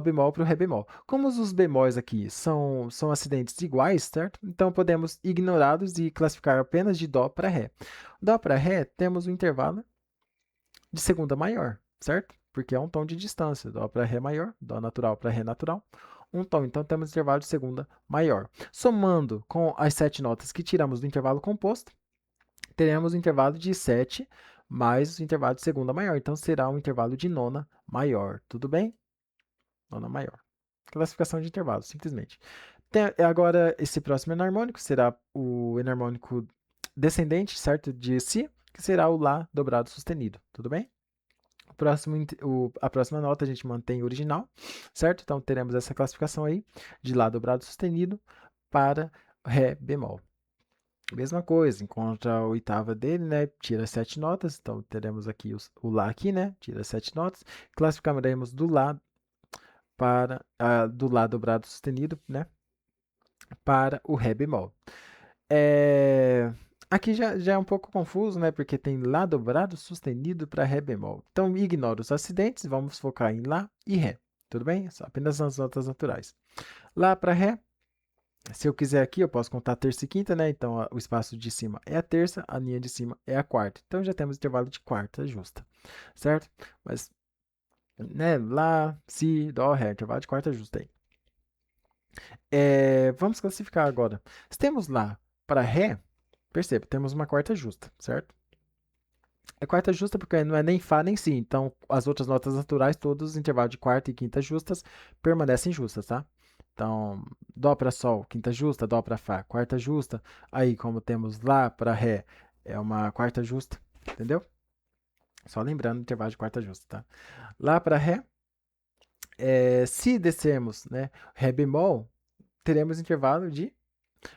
bemol para o Ré bemol. Como os bemóis aqui são acidentes iguais, certo? Então podemos ignorá-los e classificar apenas de Dó para Ré. Dó para Ré temos um intervalo de segunda maior, certo? Porque é um tom de distância. Dó para Ré maior, Dó natural para Ré natural. Um tom, então temos intervalo de segunda maior. Somando com as 7 notas que tiramos do intervalo composto, teremos o intervalo de 7 mais o intervalo de segunda maior. Então será um intervalo de nona maior. Tudo bem? Nona maior. Classificação de intervalo, simplesmente. Agora, esse próximo enarmônico será o enarmônico descendente, certo? De Si, que será o Lá dobrado sustenido. Tudo bem? A próxima nota a gente mantém original, certo? Então teremos essa classificação aí de Lá dobrado sustenido para Ré bemol. Mesma coisa, encontra a oitava dele, né? Tira 7 notas, então teremos aqui o Lá aqui, né? Tira 7 notas. Classificaremos do Lá do Lá dobrado sustenido, né? Para o Ré bemol. Aqui já é um pouco confuso, né? Porque tem Lá dobrado sustenido para Ré bemol. Então, ignora os acidentes, vamos focar em Lá e Ré. Tudo bem? Apenas nas notas naturais. Lá para Ré, se eu quiser aqui, eu posso contar terça e quinta, né? Então, o espaço de cima é a terça, a linha de cima é a quarta. Então, já temos intervalo de quarta justa, certo? Mas, né? Lá, Si, Dó, Ré, intervalo de quarta justa aí. Vamos classificar agora. Se temos Lá para Ré, perceba, temos uma quarta justa, certo? É quarta justa porque não é nem Fá nem Si. Então, as outras notas naturais, todos os intervalos de quarta e quinta justas, permanecem justas, tá? Então, Dó para Sol, quinta justa, Dó para Fá, quarta justa. Aí, como temos Lá para Ré, é uma quarta justa, entendeu? Só lembrando o intervalo de quarta justa, tá? Lá para Ré, se descermos, né, Ré bemol, teremos intervalo de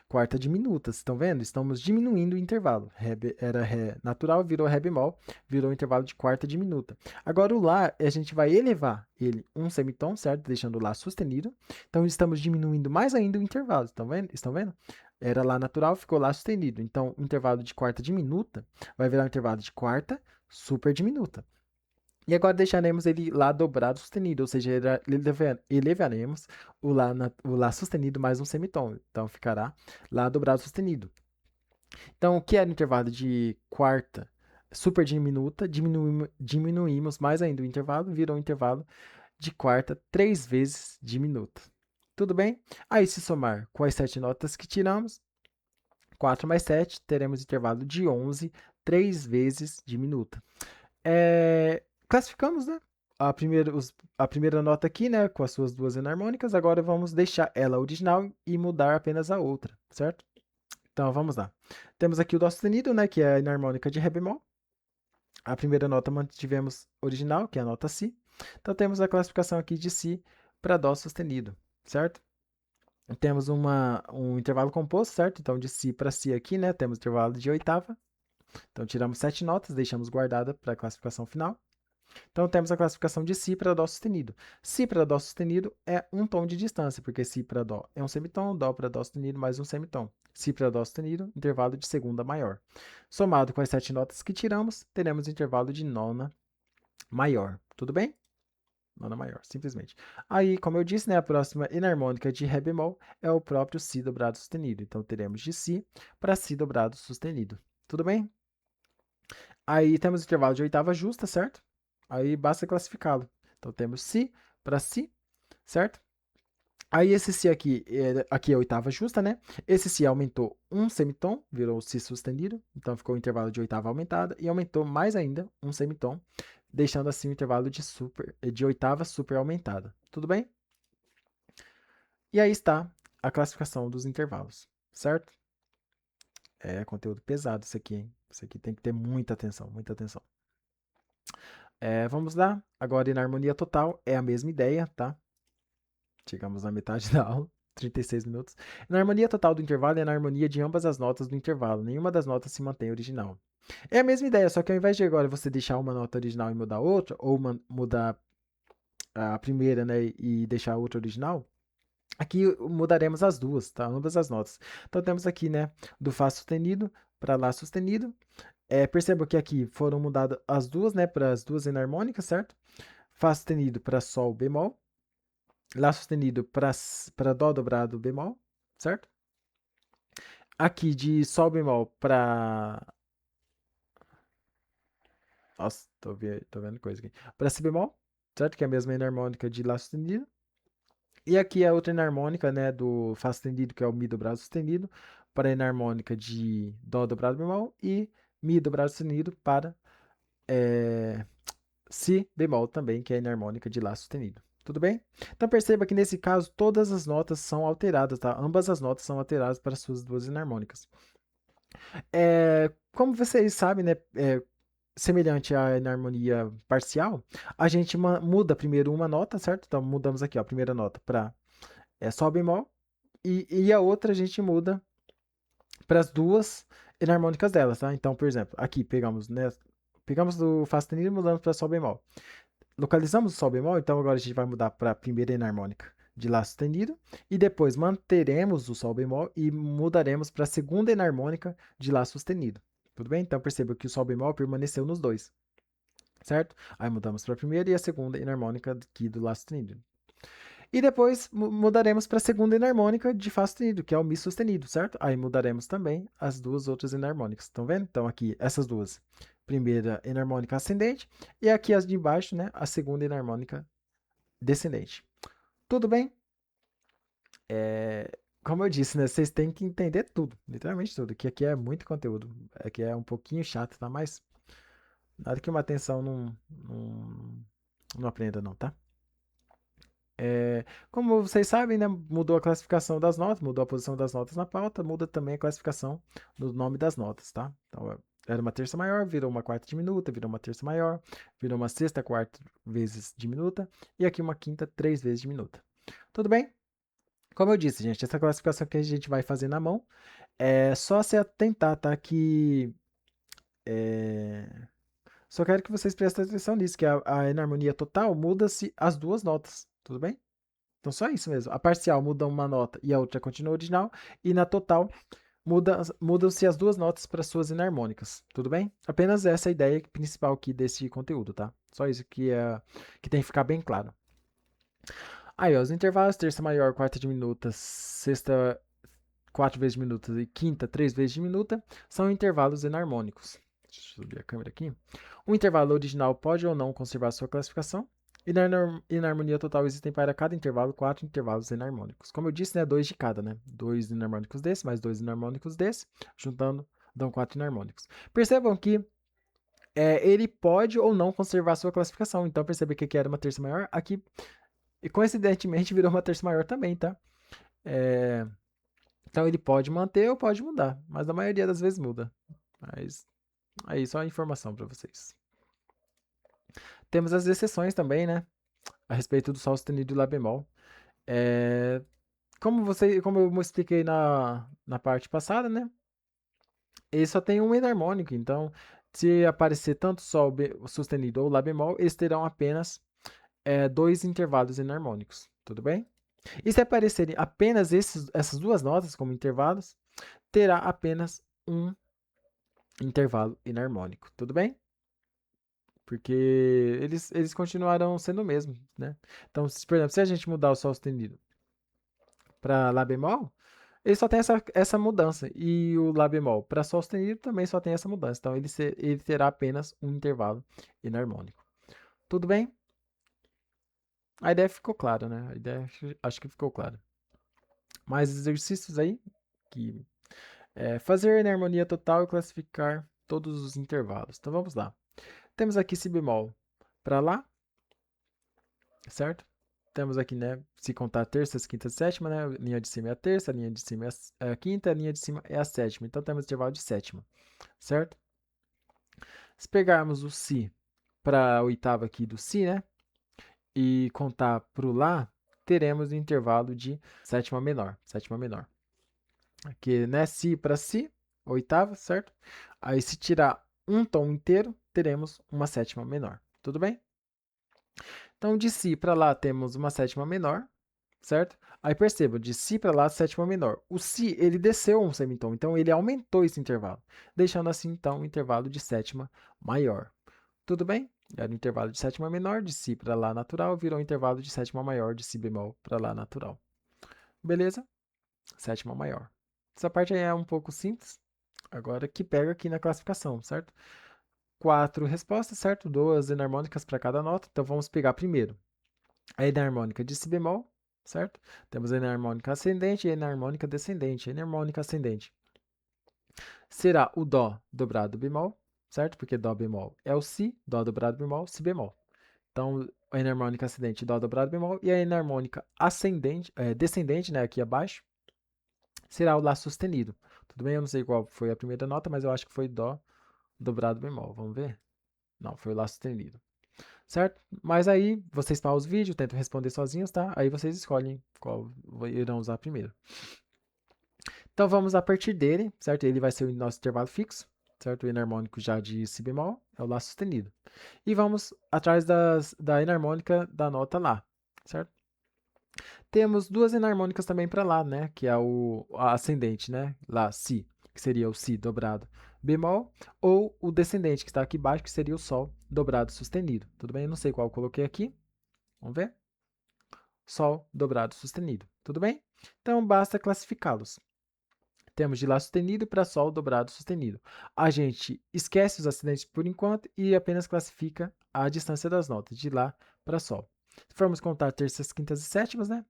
quarta diminuta. Estão vendo? Estamos diminuindo o intervalo. Era Ré natural, virou Ré bemol, virou intervalo de quarta diminuta. Agora o Lá, a gente vai elevar ele um semitom, certo? Deixando o Lá sustenido. Então estamos diminuindo mais ainda o intervalo. Estão vendo? Estão vendo? Era Lá natural, ficou Lá sustenido. Então o intervalo de quarta diminuta vai virar um intervalo de quarta super diminuta. E agora deixaremos ele Lá dobrado sustenido, ou seja, elevaremos o Lá sustenido mais um semitom. Então ficará Lá dobrado sustenido. Então, o que era o intervalo de quarta super diminuta, diminuímos mais ainda o intervalo, virou um intervalo de quarta 3 vezes diminuta. Tudo bem? Aí, se somar com as 7 notas que tiramos, 4 mais 7, teremos intervalo de 11, 3 vezes diminuta. Classificamos, né? A primeira nota aqui, né, com as suas duas enarmônicas. Agora vamos deixar ela original e mudar apenas a outra, certo? Então vamos lá. Temos aqui o Dó sustenido, né, que é a enarmônica de Ré bemol. A primeira nota mantivemos original, que é a nota Si. Então temos a classificação aqui de Si para Dó sustenido, certo? Temos um intervalo composto, certo? Então de Si para Si aqui, né, temos intervalo de oitava. Então tiramos 7 notas, deixamos guardada para a classificação final. Então temos a classificação de Si para Dó sustenido. Si para Dó sustenido é um tom de distância, porque Si para Dó é um semitom, Dó para Dó sustenido mais um semitom. Si para Dó sustenido, intervalo de segunda maior. Somado com as 7 notas que tiramos, teremos intervalo de nona maior. Tudo bem? Nona maior, simplesmente. Aí, como eu disse, né, a próxima enarmônica de Ré bemol é o próprio Si dobrado sustenido. Então teremos de Si para Si dobrado sustenido. Tudo bem? Aí temos o intervalo de oitava justa, certo? Aí basta classificá-lo. Então temos Si para Si, certo? Aí esse Si aqui é a oitava justa, né? Esse Si aumentou um semitom, virou Si sustenido, então ficou o intervalo de oitava aumentada e aumentou mais ainda um semitom, deixando assim o intervalo de oitava super aumentada. Tudo bem? E aí está a classificação dos intervalos, certo? É conteúdo pesado isso aqui, hein? Isso aqui tem que ter muita atenção, muita atenção. Vamos lá. Agora, na harmonia total, é a mesma ideia, tá? Chegamos na metade da aula, 36 minutos. Na harmonia total do intervalo é na harmonia de ambas as notas do intervalo. Nenhuma das notas se mantém original. É a mesma ideia, só que ao invés de agora você deixar uma nota original e mudar outra, ou mudar a primeira, né, e deixar a outra original, aqui mudaremos as duas, tá? Ambas as notas. Então temos aqui, né, do Fá sustenido para Lá sustenido. Perceba que aqui foram mudadas as duas, né, para as duas enarmônicas, certo? Fá sustenido para Sol bemol, Lá sustenido para Dó dobrado bemol, certo? Aqui de Sol bemol para. Nossa, tô vendo coisa aqui. Para Si bemol, certo? Que é a mesma enarmônica de Lá sustenido. E aqui a outra enarmônica, né, do Fá sustenido, que é o Mi dobrado sustenido, para a enarmônica de Dó dobrado bemol e Mi dobrado sustenido para é, Si bemol também, que é a enarmônica de Lá sustenido. Tudo bem? Então perceba que nesse caso todas as notas são alteradas, tá? Ambas as notas são alteradas para suas duas enarmônicas. Como vocês sabem, né? Semelhante à enarmonia parcial, a gente muda primeiro uma nota, certo? Então mudamos aqui, ó, a primeira nota para Sol bemol e a outra a gente muda para as duas enarmônicas delas, tá? Então, por exemplo, aqui pegamos, né? Pegamos do Fá sustenido e mudamos para Sol bemol. Localizamos o Sol bemol, então agora a gente vai mudar para a primeira enarmônica de Lá sustenido e depois manteremos o Sol bemol e mudaremos para a segunda enarmônica de Lá sustenido. Tudo bem? Então perceba que o Sol bemol permaneceu nos dois, certo? Aí mudamos para a primeira e a segunda enarmônica aqui do Lá sustenido. E depois mudaremos para a segunda enarmônica de Fá sustenido, que é o Mi sustenido, certo? Aí mudaremos também as duas outras enarmônicas. Estão vendo? Então aqui, essas duas. Primeira enarmônica ascendente e aqui as de baixo, né? A segunda enarmônica descendente. Tudo bem? Como eu disse, né? Vocês têm que entender tudo, literalmente tudo. Que aqui é muito conteúdo. Aqui é um pouquinho chato, tá? Mas nada que uma atenção não aprenda, não, tá? Como vocês sabem, né, mudou a classificação das notas, mudou a posição das notas na pauta, muda também a classificação do nome das notas, tá? Então, era uma terça maior, virou uma quarta diminuta, virou uma terça maior, virou uma sexta quarta vezes diminuta, e aqui uma quinta 3 vezes diminuta. Tudo bem? Como eu disse, gente, essa classificação que a gente vai fazer na mão é só se atentar, tá? Que só quero que vocês prestem atenção nisso, que a enarmonia total muda-se as duas notas, tudo bem? Então só isso mesmo. A parcial muda uma nota e a outra continua original, e na total mudam-se as duas notas para suas enarmônicas, tudo bem? Apenas essa é a ideia principal aqui desse conteúdo, tá? Só isso que tem que ficar bem claro. Aí, ó, os intervalos terça maior, quarta diminuta, sexta 4 vezes diminuta e quinta 3 vezes diminuta são intervalos enarmônicos. Deixa eu subir a câmera aqui. O intervalo original pode ou não conservar sua classificação. E na enarmonia total existem para cada intervalo 4 intervalos enarmônicos. Como eu disse, né, 2 de cada, né? 2 enarmônicos desse, mais 2 enarmônicos desse, juntando, dão 4 enarmônicos. Percebam que ele pode ou não conservar sua classificação. Então, percebe que aqui era uma terça maior, aqui, e coincidentemente, virou uma terça maior também, tá? Então, ele pode manter ou pode mudar, mas na maioria das vezes muda. Mas aí, só a informação para vocês. Temos as exceções também, né? A respeito do Sol sustenido e Lá bemol. Como eu expliquei na parte passada, né? Ele só tem um enarmônico, então se aparecer tanto Sol sustenido ou Lá bemol, eles terão apenas 2 intervalos enarmônicos, tudo bem? E se aparecerem apenas essas duas notas como intervalos, terá apenas um intervalo enarmônico, tudo bem? Porque eles continuarão sendo o mesmo, né? Então, por exemplo, se a gente mudar o Sol sustenido para Lá bemol, ele só tem essa mudança. E o Lá bemol para Sol sustenido também só tem essa mudança. Então, ele terá apenas um intervalo enarmônico. Tudo bem? A ideia ficou clara, né? A ideia acho que ficou clara. Mais exercícios aí, que fazer enarmonia total e classificar todos os intervalos. Então, vamos lá. Temos aqui Si bemol para Lá, certo? Temos aqui, né, se contar terças, quintas, sétima, né, a linha de cima é a terça, a linha de cima é a quinta, a linha de cima é a sétima. Então, temos intervalo de sétima, certo? Se pegarmos o Si para a oitava aqui do Si, né, e contar para o Lá, teremos o intervalo de sétima menor, sétima menor. Aqui, né, Si para Si, oitava, certo? Aí, se tirar um tom inteiro, teremos uma sétima menor. Tudo bem? Então, de Si para Lá temos uma sétima menor, certo? Aí perceba, de Si para Lá, sétima menor. O Si, ele desceu um semitom, então ele aumentou esse intervalo, deixando assim, então, o intervalo de sétima maior. Tudo bem? Era o intervalo de sétima menor, de Si para Lá natural, virou o intervalo de sétima maior, de Si bemol para Lá natural. Beleza? Sétima maior. Essa parte aí é um pouco simples. Agora que pega aqui na classificação, certo? 4 respostas, certo? 2 enarmônicas para cada nota. Então vamos pegar primeiro a enarmônica de Si bemol, certo? Temos a enarmônica ascendente e a enarmônica descendente. A enarmônica ascendente será o Dó dobrado bemol, certo? Porque Dó bemol é o Si, Dó dobrado bemol, Si bemol. Então, a enarmônica ascendente, Dó dobrado bemol, e a enarmônica ascendente, descendente, né, aqui abaixo, será o Lá sustenido. Tudo bem? Eu não sei qual foi a primeira nota, mas eu acho que foi Dó dobrado bemol. Vamos ver? Não, foi o Lá sustenido. Certo? Mas aí vocês pausam o vídeo, tentam responder sozinhos, tá? Aí vocês escolhem qual irão usar primeiro. Então vamos a partir dele, certo? Ele vai ser o nosso intervalo fixo, certo? O enarmônico já de Si bemol é o Lá sustenido. E vamos atrás da enarmônica da nota Lá, certo? Temos duas enarmônicas também para Lá, né? Que é a ascendente, né? Lá, Si, que seria o Si dobrado bemol, ou o descendente, que está aqui embaixo, que seria o Sol dobrado sustenido. Tudo bem? Eu não sei qual eu coloquei aqui. Vamos ver? Sol dobrado sustenido. Tudo bem? Então basta classificá-los. Temos de Lá sustenido para Sol dobrado sustenido. A gente esquece os acidentes por enquanto e apenas classifica a distância das notas, de Lá para Sol. Se formos contar terças, quintas e sétimas, né?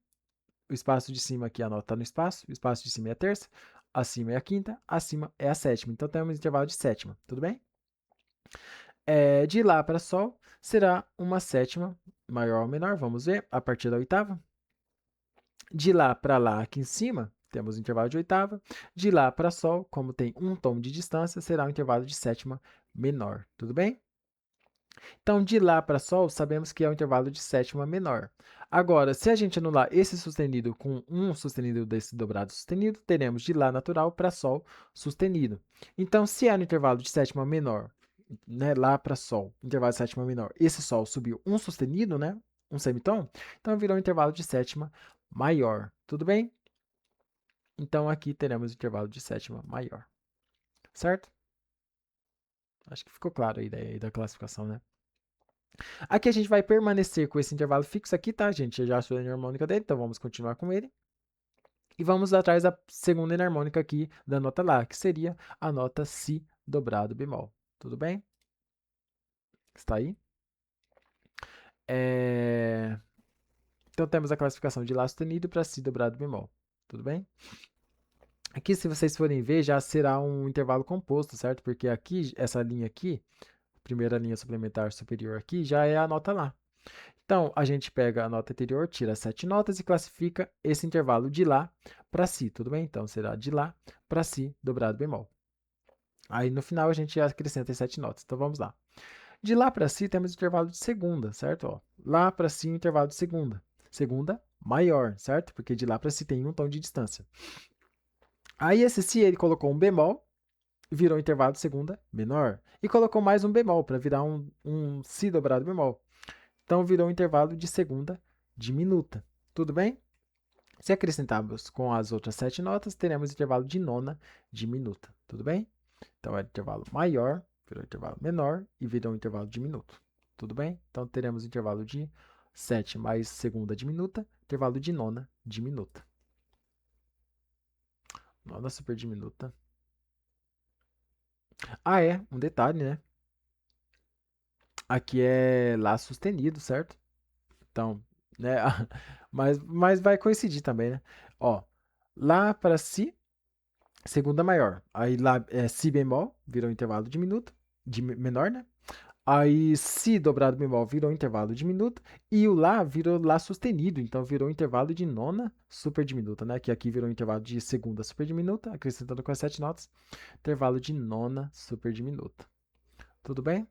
O espaço de cima aqui, a nota está no espaço, o espaço de cima é a terça, acima é a quinta, acima é a sétima. Então temos intervalo de sétima, tudo bem? De Lá para Sol será uma sétima maior ou menor, vamos ver, a partir da oitava. De Lá para Lá aqui em cima temos o intervalo de oitava. De Lá para Sol, como tem um tom de distância, será o intervalo de sétima menor. Tudo bem? Então, de Lá para Sol, sabemos que é o intervalo de sétima menor. Agora, se a gente anular esse sustenido com um sustenido desse dobrado sustenido, teremos de Lá natural para Sol sustenido. Então, se é no intervalo de sétima menor, né, Lá para Sol, intervalo de sétima menor, esse Sol subiu um sustenido, né, um semitom, então virou um intervalo de sétima maior. Tudo bem? Então, aqui teremos o intervalo de sétima maior. Certo? Acho que ficou claro a ideia aí da classificação, né? Aqui a gente vai permanecer com esse intervalo fixo aqui, tá, gente? Eu já achou a enarmônica dele, então vamos continuar com ele. E vamos atrás da segunda enarmônica aqui da nota Lá, que seria a nota Si dobrado bemol. Tudo bem? Está aí? Então temos a classificação de Lá sustenido para Si dobrado bemol. Tudo bem? Aqui, se vocês forem ver, já será um intervalo composto, certo? Porque aqui, essa linha aqui, primeira linha suplementar superior aqui, já é a nota Lá. Então, a gente pega a nota anterior, tira 7 notas e classifica esse intervalo de Lá para Si, tudo bem? Então, será de Lá para Si dobrado bemol. Aí, no final, a gente acrescenta as 7 notas. Então, vamos lá. De Lá para Si, temos o intervalo de segunda, certo? Ó, Lá para Si, o intervalo de segunda. Segunda maior, certo? Porque de Lá para Si tem um tom de distância. Aí, esse Si, ele colocou um bemol, virou intervalo de segunda menor. E colocou mais um bemol, para virar um Si dobrado bemol. Então, virou um intervalo de segunda diminuta. Tudo bem? Se acrescentarmos com as outras 7 notas, teremos intervalo de nona diminuta. Tudo bem? Então, é intervalo maior, virou intervalo menor e virou intervalo diminuto. Tudo bem? Então, teremos intervalo de 7 mais segunda diminuta, intervalo de nona diminuta. Nona super diminuta. Ah, é, um detalhe, né? Aqui é Lá sustenido, certo? Então, né? Mas vai coincidir também, né? Ó, Lá para Si, segunda maior. Aí Lá é Si bemol, virou intervalo diminuto, menor, né? Aí Si dobrado bemol virou intervalo diminuto. E o Lá virou Lá sustenido, então virou intervalo de nona super diminuta, né? Que aqui virou intervalo de segunda super diminuta, acrescentando com as 7 notas, intervalo de nona super diminuta. Tudo bem?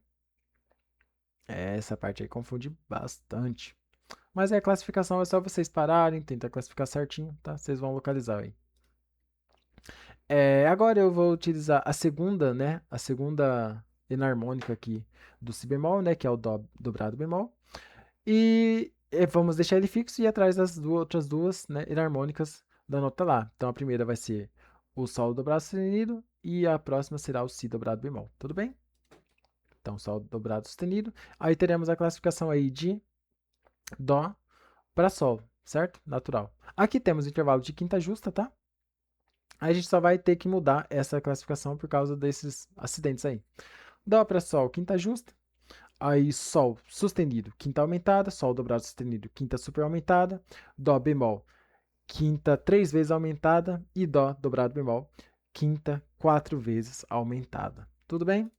Essa parte aí confunde bastante. Mas a classificação é só vocês pararem, tentar classificar certinho, tá? Vocês vão localizar aí. Agora eu vou utilizar a segunda, né? A segunda enarmônica aqui do si bemol, né? Que é o dó dobrado bemol. E vamos deixar ele fixo e ir atrás das outras duas, né, enarmônicas da nota Lá. Então a primeira vai ser o Sol dobrado sustenido e a próxima será o Si dobrado bemol. Tudo bem? Então Sol dobrado sustenido. Aí teremos a classificação aí de Dó para Sol, certo? Natural. Aqui temos o intervalo de quinta justa, tá? Aí a gente só vai ter que mudar essa classificação por causa desses acidentes aí. Dó para Sol, quinta justa. Aí Sol sustenido, quinta aumentada. Sol dobrado sustenido, quinta super aumentada. Dó bemol, quinta 3 vezes aumentada. E Dó dobrado bemol, quinta 4 vezes aumentada. Tudo bem?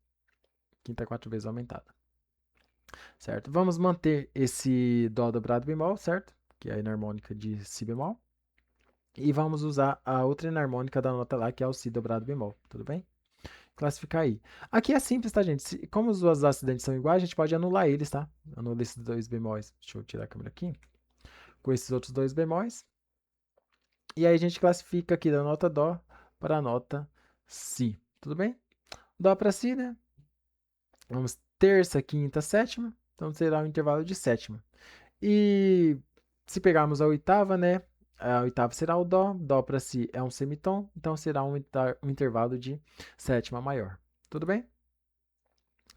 Quinta 4 vezes aumentada. Certo? Vamos manter esse Dó dobrado bemol, certo? Que é a enarmônica de Si bemol. E vamos usar a outra enarmônica da nota Lá, que é o Si dobrado bemol. Tudo bem? Classificar aí. Aqui é simples, tá, gente? Como os dois acidentes são iguais, a gente pode anular eles, tá? Anula esses dois bemóis. Deixa eu tirar a câmera aqui. Com esses outros dois bemóis. E aí a gente classifica aqui da nota Dó para a nota Si. Tudo bem? Dó para Si, né? Vamos terça, quinta, sétima. Então será um intervalo de sétima. E se pegarmos a oitava, né? A oitava será o Dó. Dó para Si é um semitom. Então será um intervalo de sétima maior. Tudo bem?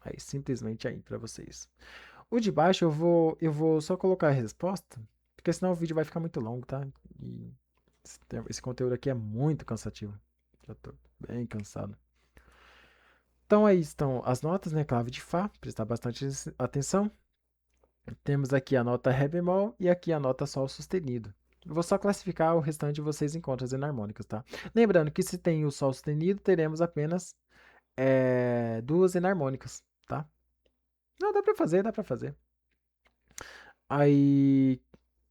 Aí, simplesmente aí para vocês. O de baixo eu vou só colocar a resposta, porque senão o vídeo vai ficar muito longo, tá? E esse conteúdo aqui é muito cansativo. Já tô bem cansado. Então aí estão as notas, né? Clave de Fá, prestar bastante atenção. Temos aqui a nota Ré bemol e aqui a nota Sol sustenido. Eu vou só classificar o restante, vocês encontram as enarmônicas, tá? Lembrando que se tem o Sol sustenido, teremos apenas duas enarmônicas, tá? Não, dá pra fazer, dá pra fazer. Aí,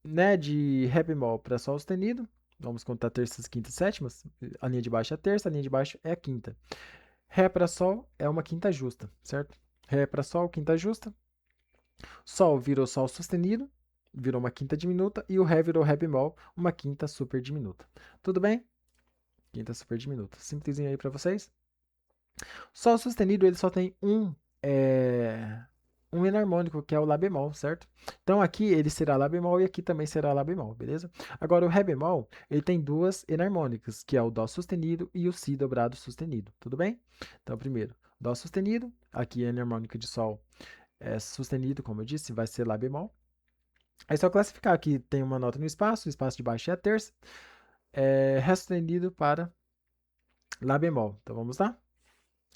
né, de Ré bemol para Sol sustenido. Vamos contar terças, quintas, sétimas. A linha de baixo é a terça, a linha de baixo é a quinta. Ré para Sol é uma quinta justa, certo? Ré para Sol, quinta justa. Sol virou Sol sustenido, virou uma quinta diminuta. E o Ré virou Ré bemol, uma quinta super diminuta. Tudo bem? Quinta super diminuta. Simplesinho aí para vocês. Sol sustenido, ele só tem um enarmônico, que é o Lá bemol, certo? Então aqui ele será Lá bemol e aqui também será Lá bemol, beleza? Agora o Ré bemol, ele tem duas enarmônicas, que é o Dó sustenido e o Si dobrado sustenido, tudo bem? Então primeiro, Dó sustenido, aqui a enarmônica de Sol é sustenido, como eu disse, vai ser Lá bemol. Aí é só classificar aqui, tem uma nota no espaço, o espaço de baixo é a terça, Ré sustenido para Lá bemol. Então vamos lá?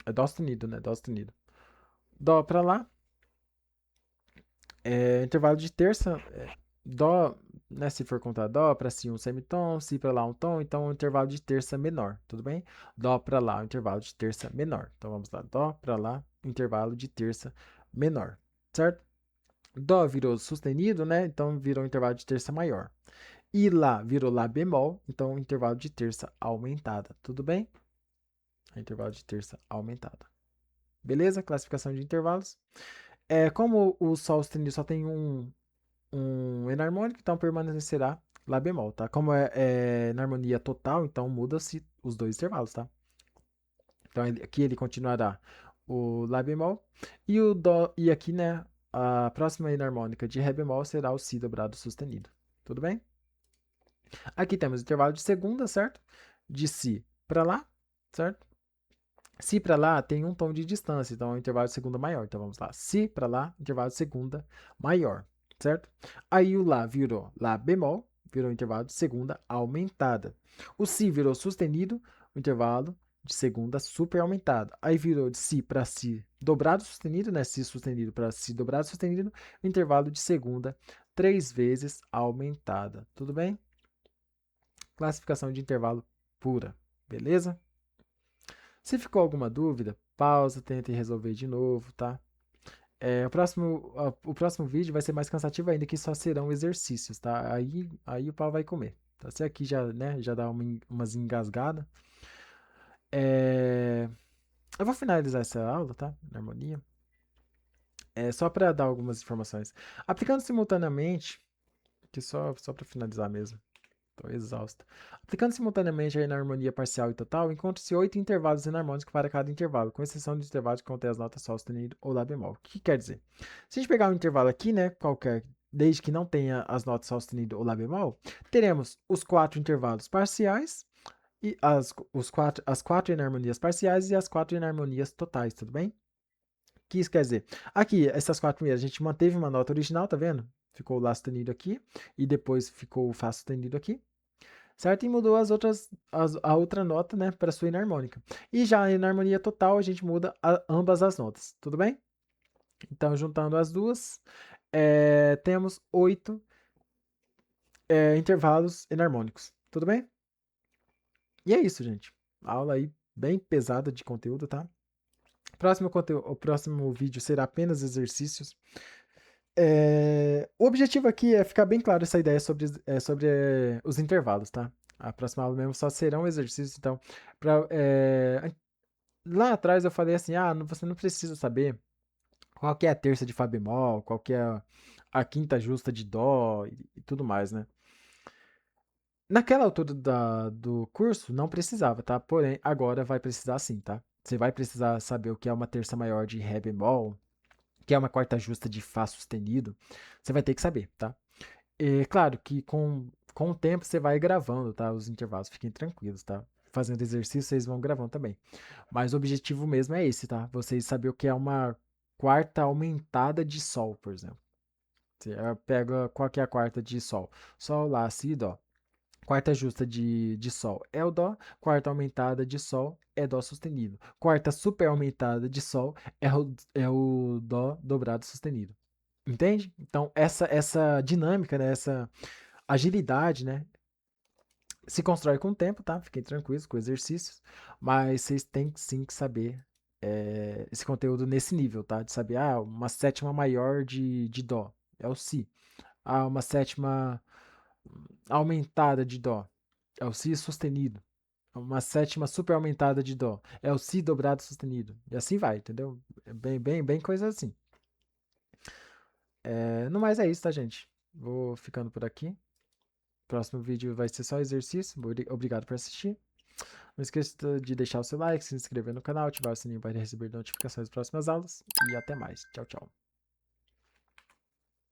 É Dó sustenido, né? Dó sustenido. Dó para Lá, intervalo de terça, Dó, né, se for contar Dó para Si um semitom, Si para Lá um tom, então um intervalo de terça menor, tudo bem? Dó para Lá, um intervalo de terça menor. Então vamos lá, Dó para Lá, intervalo de terça menor, certo? Dó virou sustenido, né? Então virou um intervalo de terça maior. E Lá virou Lá bemol, então um intervalo de terça aumentada, tudo bem? Intervalo de terça aumentada. Beleza? Classificação de intervalos. Como o Sol sustenido só tem um enarmônico, então permanecerá Lá bemol, tá? Como é na harmonia total, então muda-se os dois intervalos, tá? Então aqui ele continuará o Lá bemol e o Dó, e aqui, né, a próxima enarmônica de Ré bemol será o Si dobrado sustenido. Tudo bem? Aqui temos o intervalo de segunda, certo? De Si para Lá, certo? Si para Lá tem um tom de distância, então é um intervalo de segunda maior. Então vamos lá. Si para Lá, intervalo de segunda maior, certo? Aí o Lá virou Lá bemol, virou intervalo de segunda aumentada. O Si virou sustenido, o intervalo de segunda super aumentada. Aí virou de Si para Si dobrado sustenido, né? Si sustenido para Si dobrado sustenido, intervalo de segunda 3 vezes aumentada. Tudo bem? Classificação de intervalo pura, beleza? Se ficou alguma dúvida, pausa, tenta resolver de novo, tá? O próximo vídeo vai ser mais cansativo ainda, que só serão exercícios, tá? Aí o pau vai comer. Tá? Você aqui já, né, já dá umas engasgadas. É, eu vou finalizar essa aula, tá? Na harmonia. Só para dar algumas informações. Aplicando simultaneamente, que só para finalizar mesmo. Estou exausto. Aplicando simultaneamente na harmonia parcial e total, encontram-se 8 intervalos enarmônicos para cada intervalo, com exceção dos intervalos que contêm as notas Sol sustenido ou Lá bemol. O que quer dizer? Se a gente pegar um intervalo aqui, né, qualquer, desde que não tenha as notas Sol sustenido ou Lá bemol, teremos os 4 intervalos parciais e as quatro enarmonias parciais e as 4 enarmonias totais, tudo bem? O que isso quer dizer? Aqui, essas 4 primeiras, a gente manteve uma nota original, tá vendo? Ficou o Lá sustenido aqui e depois ficou o Fá sustenido aqui, certo? E mudou a outra nota, né, para sua enarmônica. E já na harmonia total, a gente muda ambas as notas, tudo bem? Então, juntando as duas, temos 8 intervalos enarmônicos, tudo bem? E é isso, gente. Aula aí bem pesada de conteúdo, tá? O próximo vídeo será apenas exercícios. O objetivo aqui é ficar bem claro essa ideia sobre os intervalos, tá? A próxima aula mesmo só serão exercícios, então, lá atrás eu falei assim, você não precisa saber qual que é a terça de Fá bemol, qual que é a quinta justa de Dó e tudo mais, né? Naquela altura do curso não precisava, tá? Porém, agora vai precisar sim, tá? Você vai precisar saber o que é uma terça maior de Ré bemol, o que é uma quarta justa de Fá sustenido. Você vai ter que saber, tá? E claro que com o tempo você vai gravando, tá? Os intervalos, fiquem tranquilos, tá? Fazendo exercício, vocês vão gravando também. Mas o objetivo mesmo é esse, tá? Vocês saber o que é uma quarta aumentada de Sol, por exemplo. Você pega qual que é a quarta de Sol? Sol, Lá, Si, Dó. Quarta justa de Sol é o Dó. Quarta aumentada de Sol é Dó sustenido. Quarta super aumentada de Sol é o Dó dobrado sustenido. Entende? Então, essa dinâmica, né? Essa agilidade, né? Se constrói com o tempo, tá? Fiquem tranquilos com exercícios, mas vocês têm sim que saber esse conteúdo nesse nível, tá? De saber, uma sétima maior de Dó é o Si. Uma sétima aumentada de Dó. É o si sustenido. Uma sétima super aumentada de dó. É o si dobrado sustenido. E assim vai, entendeu? É bem coisa assim. No mais é isso, tá, gente? Vou ficando por aqui. Próximo vídeo vai ser só exercício. Obrigado por assistir. Não esqueça de deixar o seu like, se inscrever no canal, ativar o sininho para receber notificações das próximas aulas. E até mais. Tchau, tchau.